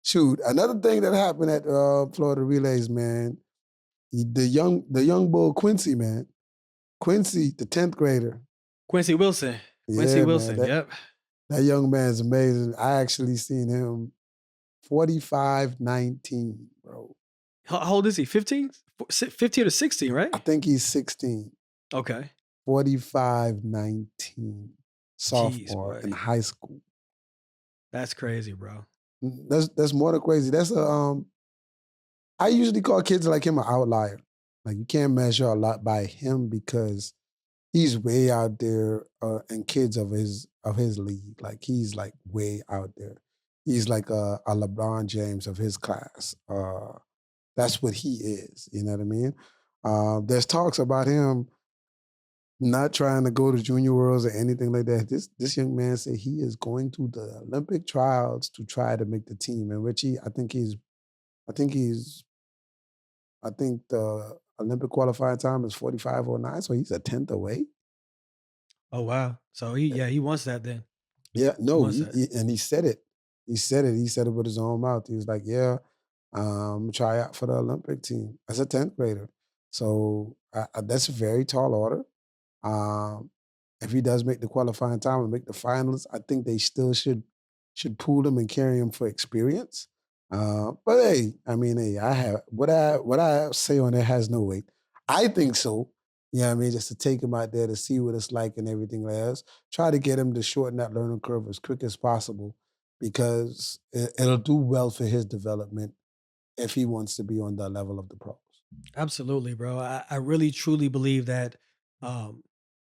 Shoot, another thing that happened at Florida Relays, man. The young bull Quincy, man. Quincy, the 10th grader. Quincy Wilson. Quincy Yeah, man. Wilson. That Yep. that young man's amazing. I actually seen him 45-19, bro. How old is he? 15? 15 or 16, right? I think he's 16. Okay. 45-19. Jeez, Sophomore boy. in high school. That's crazy, bro. That's more than crazy. I usually call kids like him an outlier. Like you can't measure a lot by him because he's way out there and kids of his league. Like he's like way out there. He's like a LeBron James of his class. That's what he is. You know what I mean? There's talks about him not trying to go to Junior Worlds or anything like that. This young man said he is going to the Olympic trials to try to make the team. And Richie, I think he's I think the Olympic qualifying time is 45:09, so he's a tenth away. Oh, wow. So he wants that then. Yeah, He no, wants that. and he said it. He said it. He said it with his own mouth. He was like, "Yeah, try out for the Olympic team as a 10th grader." So that's a very tall order. Um, if he does make the qualifying time and make the finals, I think they still should pool him and carry him for experience. But hey, I mean, hey, I have what I say on it has no weight. I think so. You know what I mean? Just to take him out there to see what it's like and everything else. Try to get him to shorten that learning curve as quick as possible because it'll do well for his development if he wants to be on the level of the pros. Absolutely, bro. I really truly believe that um,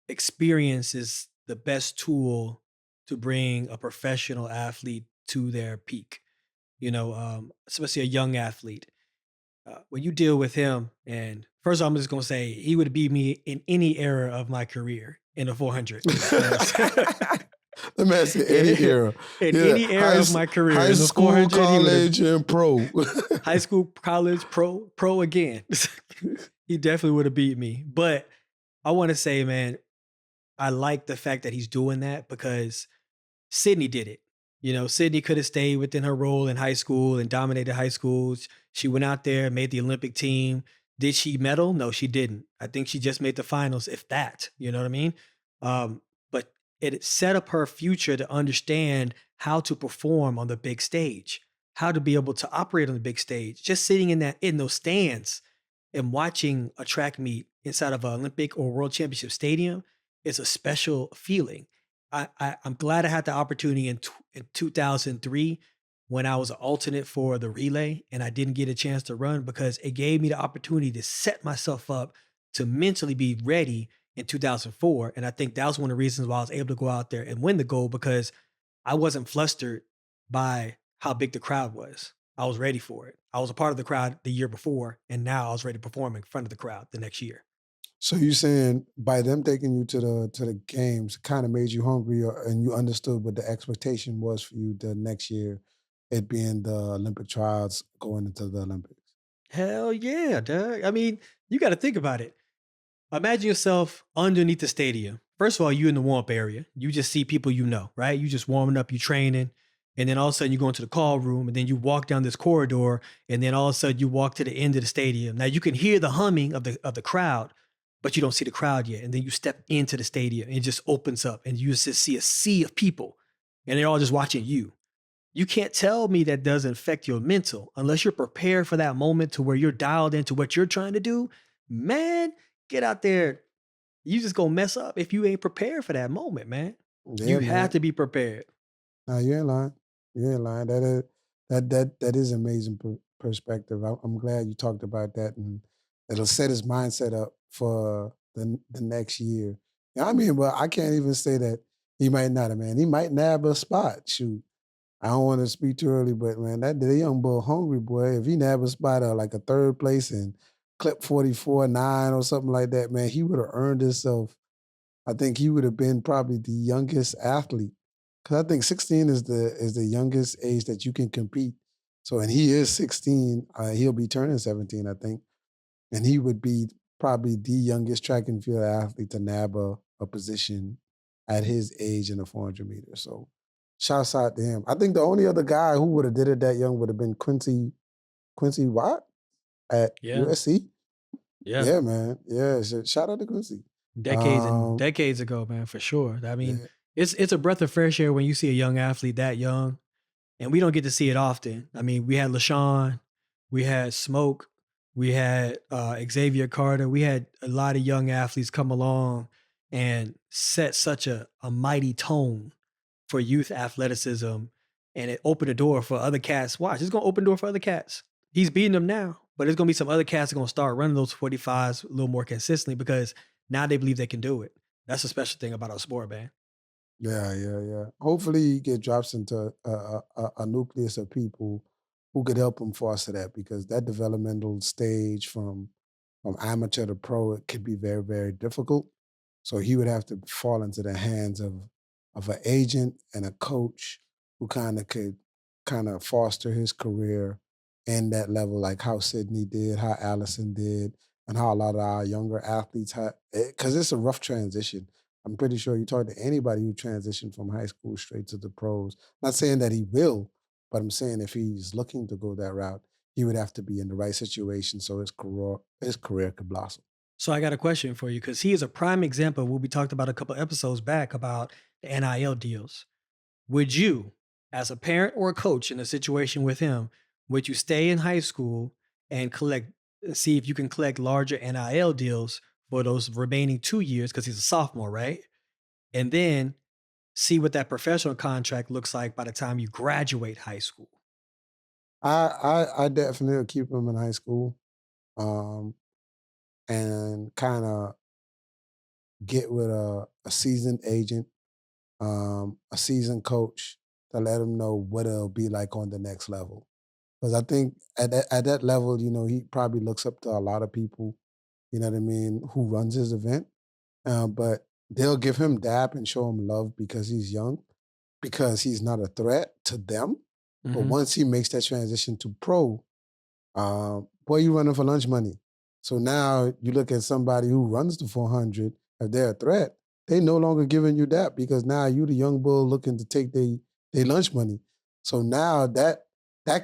experience is the best tool to bring a professional athlete to their peak. Especially a young athlete. When you deal with him, and first of all, I'm just gonna say he would beat me in any era of my career in the 400. The man said in, any era. in Yeah, any era of my career high in the school, 400, he would have college, and pro. high school, college, pro again. He definitely would have beat me. But I want to say, man, I like the fact that he's doing that because Sydney did it. Sydney could have stayed within her role in high school and dominated high schools. She went out there, made the Olympic team. Did she medal? No, she didn't. I think she just made the finals, if that. You know what I mean? But it set up her future to understand how to perform on the big stage, how to be able to operate on the big stage. Just sitting in those stands and watching a track meet inside of an Olympic or World Championship stadium is a special feeling. I'm glad I had the opportunity in 2003 when I was an alternate for the relay and I didn't get a chance to run because it gave me the opportunity to set myself up to mentally be ready in 2004. And I think that was one of the reasons why I was able to go out there and win the gold because I wasn't flustered by how big the crowd was. I was ready for it. I was a part of the crowd the year before, and now I was ready to perform in front of the crowd the next year. So you saying by them taking you to the games kind of made you hungry, and you understood what the expectation was for you the next year, it being the Olympic trials going into the Olympics. Hell yeah, Doug. I mean, you got to think about it. Imagine yourself underneath the stadium. First of all, you in the warm up area. You just see people you know, right? You just warming up, you training. And then all of a sudden you go into the call room and then you walk down this corridor and then all of a sudden you walk to the end of the stadium. Now you can hear the humming of the crowd, but you don't see the crowd yet. And then you step into the stadium and it just opens up and you just see a sea of people and they're all just watching you. You can't tell me that doesn't affect your mental unless you're prepared for that moment to where you're dialed into what you're trying to do. Man, get out there. You just gonna mess up if you ain't prepared for that moment, man. Yeah, You have man. to be prepared. No, you ain't lying. You ain't lying. That is amazing perspective. I'm glad you talked about that, and it'll set his mindset up for the next year. Yeah, I mean, well, I can't even say that he might not have, man. He might nab a spot. Shoot, I don't want to speak too early, but man, that the young bull hungry boy. If he nab a spot like a third place and clip 44-9 or something like that, man, he would have earned himself. I think he would have been probably the youngest athlete because I think 16 is the youngest age that you can compete. So, and he is 16. He'll be turning 17, I think, and he would be probably the youngest track and field athlete to nab a position at his age in the 400 meters. So, Shouts out to him. I think the only other guy who would have did it that young would have been Quincy Watt at Yeah, USC. yeah. Yeah, man. Yeah, shout out to Quincy. Decades and Um, decades ago, man, for sure. I mean, yeah, it's a breath of fresh air when you see a young athlete that young, and we don't get to see it often. I mean, we had LaShawn, we had Smoke, we had Xavier Carter, we had a lot of young athletes come along and set such a mighty tone for youth athleticism, and it opened the door for other cats. Watch, it's gonna open the door for other cats. He's beating them now, but there's gonna be some other cats that are gonna start running those 45s a little more consistently because now they believe they can do it. That's a special thing about our sport, man. yeah, yeah, yeah. Hopefully, he get drops into a nucleus of people who could help him foster that because that developmental stage from amateur to pro it could be very very difficult. So he would have to fall into the hands of an agent and a coach who kind of could kind of foster his career in that level, like how Sydney did, how Allison did, and how a lot of our younger athletes had. Because it's a rough transition. I'm pretty sure you talk to anybody who transitioned from high school straight to the pros. Not saying that he will, but I'm saying if he's looking to go that route, he would have to be in the right situation so his career could blossom. So I got a question for you because he is a prime example of what we talked about a couple episodes back about the NIL deals. Would you, as a parent or a coach in a situation with him, would you stay in high school and see if you can collect larger NIL deals for those remaining 2 years because he's a sophomore, right? And then see what that professional contract looks like by the time you graduate high school. I definitely would keep him in high school, um, and kinda get with a seasoned agent, a seasoned coach to let him know what it'll be like on the next level. Because I think at that level, he probably looks up to a lot of people, you know what I mean, who runs his event. But they'll give him dap and show him love because he's young, because he's not a threat to them. But Mhm. once he makes that transition to pro, boy, you running for lunch money. So now you look at somebody who runs the 400, if they're a threat, they no longer giving you that because now you the young bull looking to take their lunch money. So now that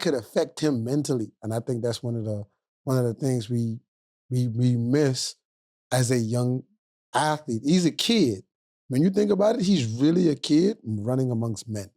could affect him mentally. And I think that's one of the things we miss as a young athlete. He's a kid. When you think about it, he's really a kid running amongst men.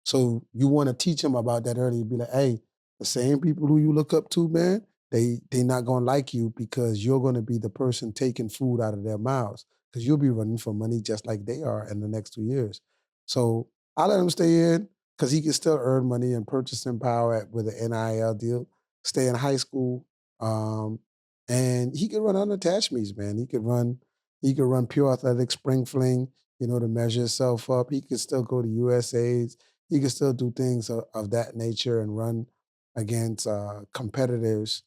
So you want to teach him about that early. Be like, hey, the same people who you look up to, man, they not gonna like you because you're gonna be the person taking food out of their mouths because you'll be running for money just like they are in the next 2 years. So I let him stay in because he can still earn money and purchasing power with an NIL deal. Stay in high school, um, and he could run unattached meets, man. He could run pure athletic spring fling, to measure himself up. He could still go to USA's. He can still do things of that nature and run against competitors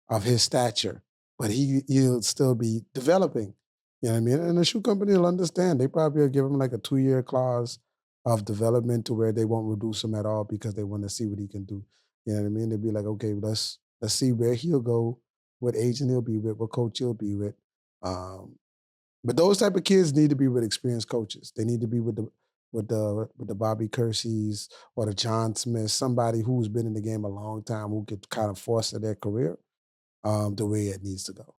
of his stature, but he'll still be developing. You know what I mean? And the shoe company will understand. They probably will give him like a 2 year clause of development to where they won't reduce him at all because they want to see what he can do. You know what I mean? They'll be like, okay, let's see where he'll go, what agent he'll be with, what coach he'll be with. Um, but those type of kids need to be with experienced coaches. They need to be with the Bobby Kerseys or the John Smiths, somebody who's been in the game a long time who could kind of foster their career the way it needs to go.